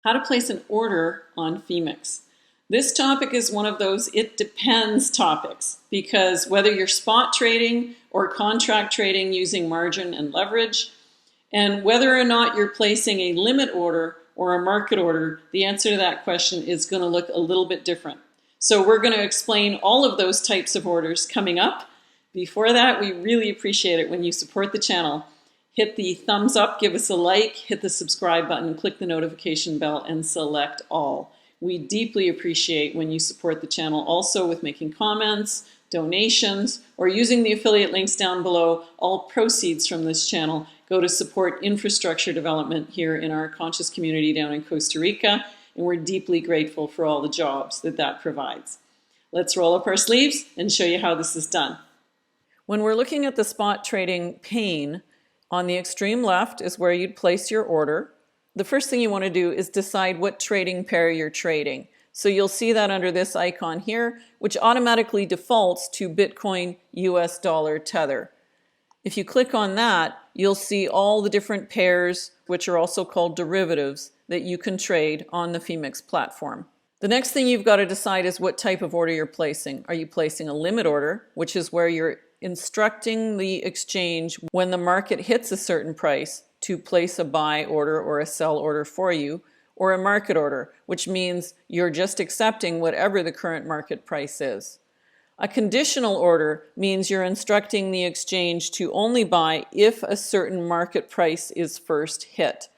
How to place an order on Phemex. This topic is one of those it depends topics, because whether you're spot trading or contract trading using margin and leverage, and whether or not you're placing a limit order or a market order, the answer to that question is going to look a little bit different. So we're going to explain all of those types of orders coming up. Before that, we really appreciate it when you support the channel. Hit the thumbs up, give us a like, hit the subscribe button, click the notification bell, and select all. We deeply appreciate when you support the channel also with making comments, donations, or using the affiliate links down below. All proceeds from this channel go to support infrastructure development here in our conscious community down in Costa Rica, and we're deeply grateful for all the jobs that provides. Let's roll up our sleeves and show you how this is done. When we're looking at the spot trading pane, on the extreme left is where you'd place your order. The first thing you want to do is decide what trading pair you're trading. So you'll see that under this icon here, which automatically defaults to Bitcoin US dollar tether. If you click on that, you'll see all the different pairs, which are also called derivatives, that you can trade on the Phemex platform. The next thing you've got to decide is what type of order you're placing. Are you placing a limit order, which is where you're instructing the exchange when the market hits a certain price to place a buy order or a sell order for you, or a market order, which means you're just accepting whatever the current market price is. A conditional order means you're instructing the exchange to only buy if a certain market price is first hit.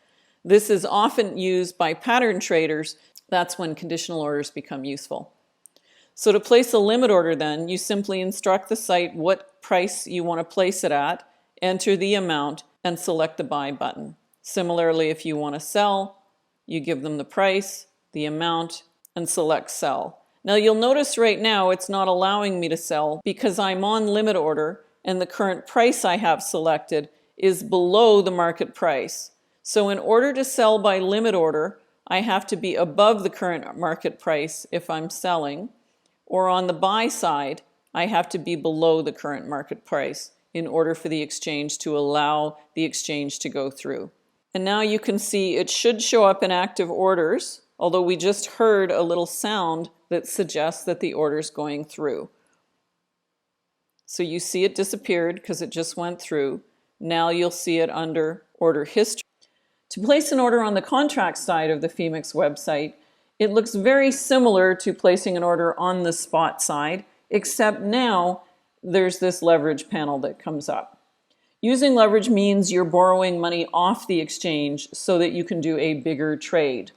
This is often used by pattern traders. That's when conditional orders become useful. So to place a limit order then, you simply instruct the site what price you want to place it at, enter the amount, and select the buy button. Similarly, if you want to sell, you give them the price, the amount, and select sell. Now you'll notice right now it's not allowing me to sell because I'm on limit order and the current price I have selected is below the market price. So in order to sell by limit order, I have to be above the current market price if I'm selling, or on the buy side, I have to be below the current market price in order for the exchange to allow the exchange to go through. And now you can see it should show up in active orders, although we just heard a little sound that suggests that the order's going through. So you see it disappeared because it just went through. Now you'll see it under order history. To place an order on the contract side of the Phemex website, it looks very similar to placing an order on the spot side, except now there's this leverage panel that comes up. Using leverage means you're borrowing money off the exchange so that you can do a bigger trade.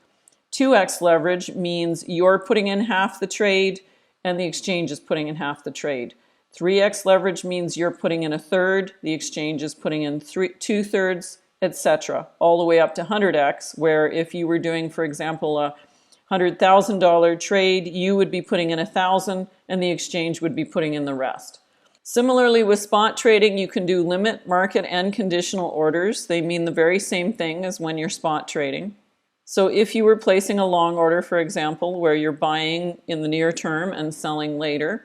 2x leverage means you're putting in half the trade and the exchange is putting in half the trade. 3x leverage means you're putting in a third, the exchange is putting in 2/3, etc., all the way up to 100x, where if you were doing, for example, a $100,000 trade, you would be putting in 1,000 and the exchange would be putting in the rest. Similarly, with spot trading, you can do limit, market, and conditional orders. They mean the very same thing as when you're spot trading. So if you were placing a long order, for example, where you're buying in the near term and selling later,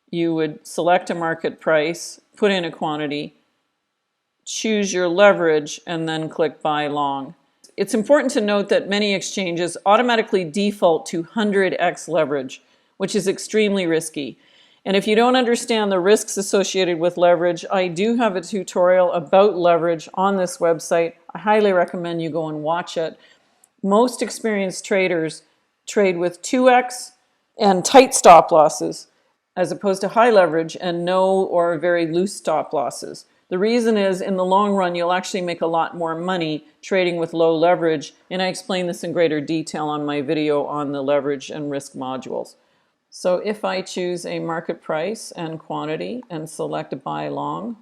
you would select a market price, put in a quantity, choose your leverage, and then click buy long. It's important to note that many exchanges automatically default to 100x leverage, which is extremely risky. And if you don't understand the risks associated with leverage, I do have a tutorial about leverage on this website. I highly recommend you go and watch it. Most experienced traders trade with 2x and tight stop losses, as opposed to high leverage and no or very loose stop losses. The reason is, in the long run, you'll actually make a lot more money trading with low leverage, and I explain this in greater detail on my video on the leverage and risk modules. So if I choose a market price and quantity and select buy long,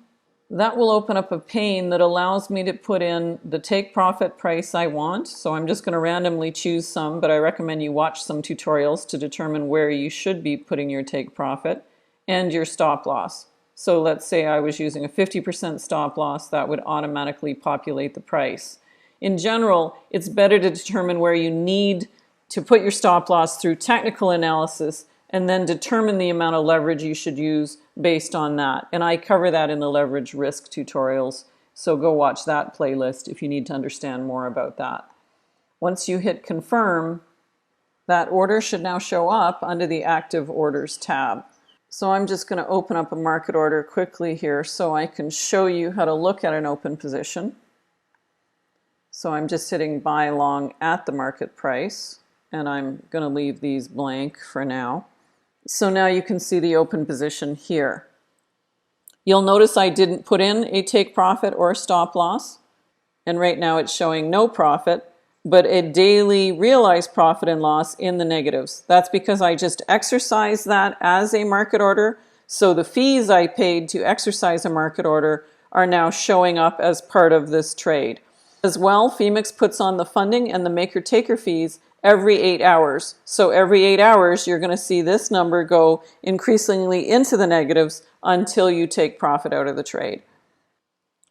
that will open up a pane that allows me to put in the take profit price I want. So I'm just going to randomly choose some, but I recommend you watch some tutorials to determine where you should be putting your take profit and your stop loss. So let's say I was using a 50% stop loss, that would automatically populate the price. In general, it's better to determine where you need to put your stop loss through technical analysis and then determine the amount of leverage you should use based on that. And I cover that in the leverage risk tutorials, so go watch that playlist if you need to understand more about that. Once you hit confirm, that order should now show up under the active orders tab. So I'm just going to open up a market order quickly here so I can show you how to look at an open position. So I'm just hitting buy long at the market price, and I'm going to leave these blank for now. So now you can see the open position here. You'll notice I didn't put in a take profit or a stop loss, and right now it's showing no profit, but a daily realized profit and loss in the negatives. That's because I just exercised that as a market order, so the fees I paid to exercise a market order are now showing up as part of this trade. As well, Phemex puts on the funding and the maker-taker fees every 8 hours. So every 8 hours, you're going to see this number go increasingly into the negatives until you take profit out of the trade.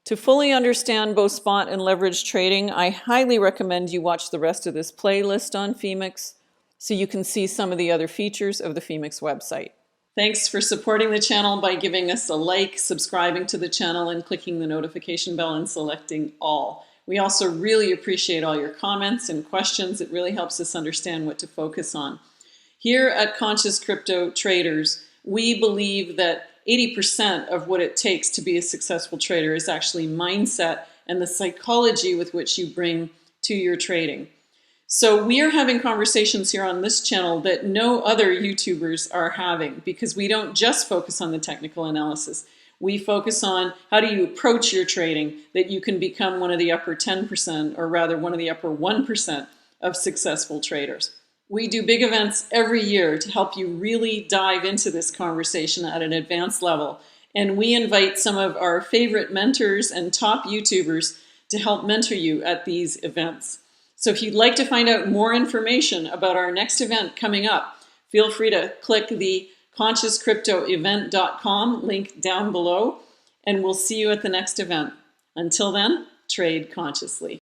To fully understand both spot and leverage trading, I highly recommend you watch the rest of this playlist on Phemex so you can see some of the other features of the Phemex website. Thanks for supporting the channel by giving us a like, subscribing to the channel, and clicking the notification bell and selecting all. We also really appreciate all your comments and questions. It really helps us understand what to focus on. Here at Conscious Crypto Traders, we believe that 80% of what it takes to be a successful trader is actually mindset and the psychology with which you bring to your trading. So we are having conversations here on this channel that no other YouTubers are having, because we don't just focus on the technical analysis. We focus on how do you approach your trading that you can become one of the upper 10%, or rather one of the upper 1% of successful traders. We do big events every year to help you really dive into this conversation at an advanced level. And we invite some of our favorite mentors and top YouTubers to help mentor you at these events. So if you'd like to find out more information about our next event coming up, feel free to click the consciouscryptoevent.com link down below, and we'll see you at the next event. Until then, trade consciously.